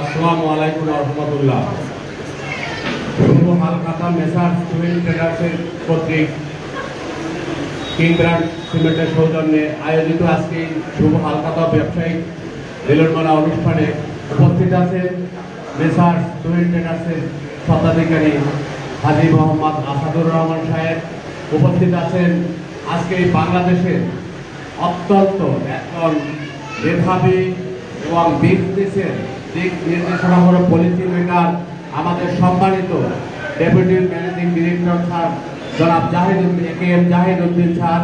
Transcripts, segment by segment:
আসসালামু আলাইকুম ওয়া রাহমাতুল্লাহ। হালকাতা মেসার্স টুইন ট্রেডার্সের কর্তৃক কিংব্রান্ড সিমেন্টের সৌজন্যে আয়োজিত আজকে শুভ হালকাতা ব্যবসায়িক মিলনমেলা অনুষ্ঠানে উপস্থিত আছেন মেসার্স টুইন ট্রেডার্সের স্বত্বাধিকারী হাজী মোহাম্মদ আসাদুর রহমান সাহেব, উপস্থিত আছেন আজকে বাংলাদেশের অত্যন্ত এখন মেধাবী এবং বিজনেসের দিক নির্দেশনা করে পলিসি মেকার আমাদের সম্মানিত ডেপুটি ম্যানেজিং ডিরেক্টর স্যার জনাব জাহিদ উদ্দিন স্যার,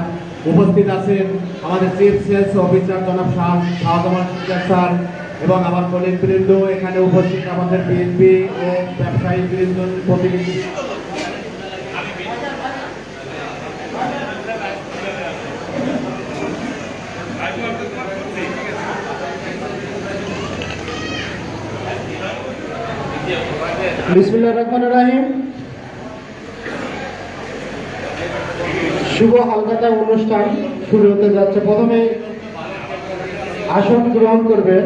উপস্থিত আছেন আমাদের চিফ সেলস অফিসার জনাব শাহজামান স্যার এবং আমার কলিগ বৃন্দ, এখানে উপস্থিত আমাদের বিএনপি ও ব্যবসায়ী বৃন্দ প্রতিনিধি। বিসমিল্লাহির রহমানির রহিম। শুভ হালকাতা অনুষ্ঠান শুরু হতে যাচ্ছে। প্রথমে আসন গ্রহণ করবেন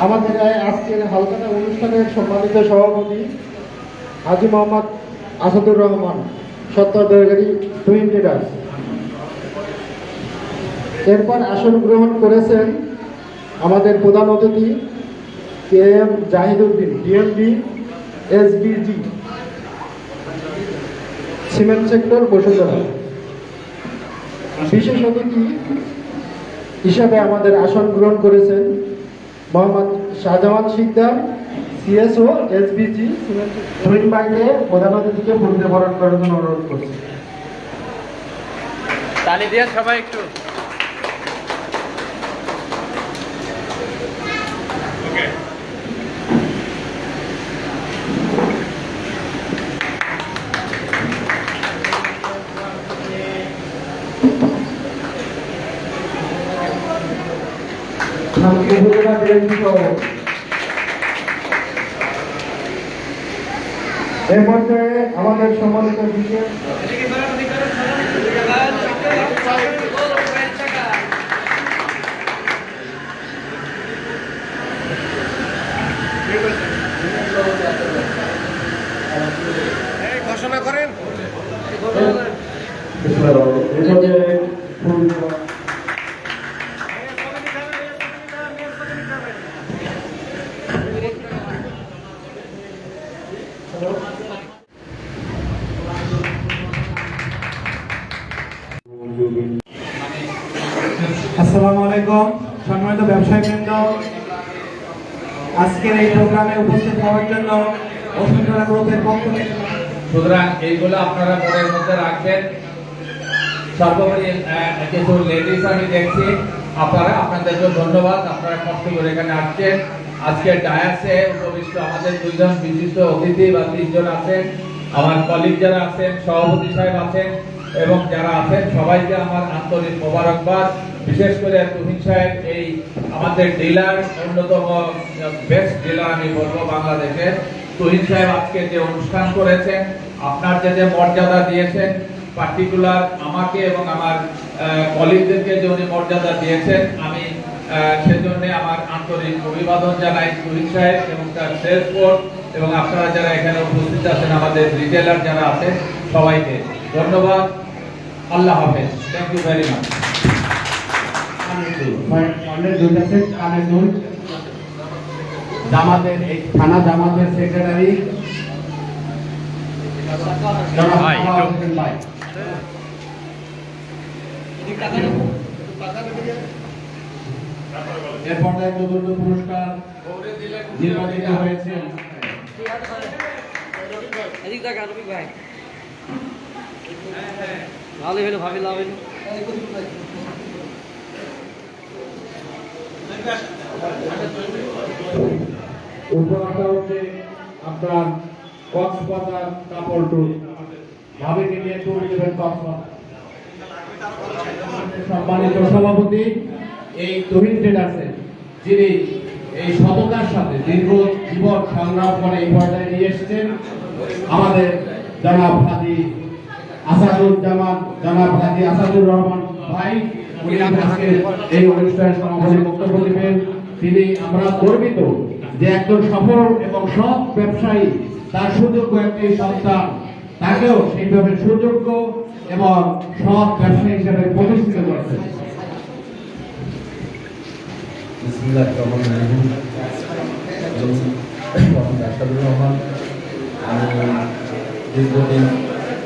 আমাদের আজকের হালকাতা অনুষ্ঠানের সম্মানিত সভাপতি হাজী মোহাম্মদ আসাদুর রহমান, স্বত্বাধিকারী টুইন ট্রেডার্স। এরপর আসন গ্রহণ করেছেন আমাদের প্রধান অতিথি KM Jahiduddin, DMD SBG cement sector Bashundhara. বিশেষ অতিথি হিসাবে আমাদের আসন গ্রহণ করেছেন Mohammad Shahjaman Sikder, CSO SBG cement. Twin বাইকে প্রধান অতিথিকে পূর্ণে বরণ করার জন্য অনুরোধ করছি। তালি দিয়ে সবাই একটু। এ পর্যায়ে আমাদের সম্মানিত বিশেষ ঘোষণা করেন। আসসালামু আলাইকুম সম্মানিত ব্যবসায়ীবৃন্দ, আজকের এই প্রোগ্রামে উপস্থিত হওয়ার জন্য বসুন্ধরা গ্রুপের পক্ষ থেকে সুতরাং এইগুলো আপনারা মনের মধ্যে রাখবেন। সর্বোপরি কিছু লেডিস আমি দেখছি, আপনাদেরকে ধন্যবাদ, আপনারা কষ্ট করে এখানে আসছেন। আজকে ডায়াসে উপবিষ্ট আমাদের দুইজন বিশিষ্ট অতিথি বা 3 জন আছেন, আমার কলিগ যারা আছেন, সভাপতি সাহেব আছেন এবং যারা আছেন সবাইকে আমার আন্তরিক মোবারকবাদ। বিশেষ করে তুহিন সাহেব এই আমাদের ডিলার, অন্যতম বেস্ট ডিলার আমি বলবো বাংলাদেশের। তুহিন সাহেব আজকে যে অনুষ্ঠান করেছেন, আপনার যে মর্যাদা দিয়েছেন, পার্টিকুলার আমাকে এবং আমার কলিগদেরকে যে উনি মর্যাদা দিয়েছেন, আমি সেজন্য আমার আন্তরিক অভিবাদন জানাই তুহিন সাহেব এবং তার সেলস ফোর্স এবং আপনারা যারা এখানে উপস্থিত আছেন, আমাদের রিটেলার যারা আছেন সবাইকে ধন্যবাদ। আল্লাহ হাফেজ। Thank you very much. জামাতের এই থানা জামাতের সেক্রেটারি এর পর্যায়ে চতুর্থ পুরস্কার নির্বাচিত হয়েছেন এদিক দেখ আরবি ভাই লাভ হইলো ভাবি লাভ হইলো উপহারটা হচ্ছে আপনার কক্সবাজার কাপড় টুর ভাবিকে নিয়ে টুর দেবেন কক্সবাজার। সম্মানিত সভাপতি এই তহিন ট্রেডার্সের যিনি এই সততার সাথে দীর্ঘ জীবন সংগ্রাম করে এই পর্যায়ে নিয়ে এসেছেন আমাদের জনাব হাজী আসাদুজ্জামান জনাব হাজী আসাদুর রহমান ভাই, উনি আজকে এই অনুষ্ঠানে সমাপনী বক্তব্য দিবেন। তিনি আমরা গর্বিত যে একজন সফল এবং সৎ ব্যবসায়ী তার সুযোগ্য একটি সন্তান তাকেও সেইভাবে সুযোগ্য এবং সৎ ব্যবসায়ী হিসেবে প্রতিষ্ঠিত করেছেন। বিসমিল্লাহির রহমানির রহিম। মোহাম্মদ আসাদুর রহমান। আমি দীর্ঘদিন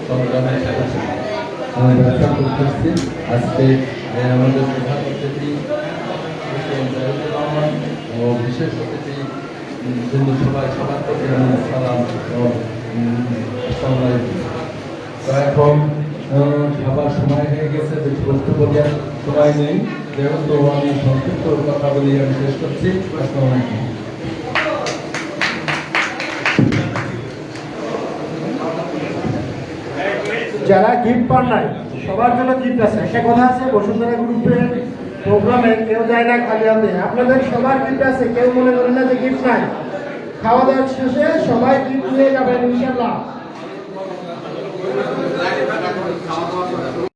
সংগ্রামের সাথে ব্যবসা করতেছি। আজকে আমাদের প্রধান অতিথি জাহিদুর রহমান ও বিশেষ অতিথি হিন্দু সবার প্রতি আমি সালাম ও আসসালামু আলাইকুম। তো এখন খাবার সময় হয়ে গেছে, বেশি বক্তব্য দেওয়ার সময় নেই, যেহেতু আমি সংক্ষিপ্ত কথা বলি আমি শেষ করছি। আসসালামু আলাইকুম। যারা গিফট পান নাই সবার জন্য গিফট আছে। একটা কথা আছে, বসুন্ধরা গ্রুপের প্রোগ্রামে কেউ যায় না খালি হাতে। আপনাদের সবার গিফট আছে, কেউ মনে করেন না যে গিফট নাই। খাওয়া দাওয়ার শেষে সবাই গিফট নিয়ে যাবেন ইনশাআল্লাহ।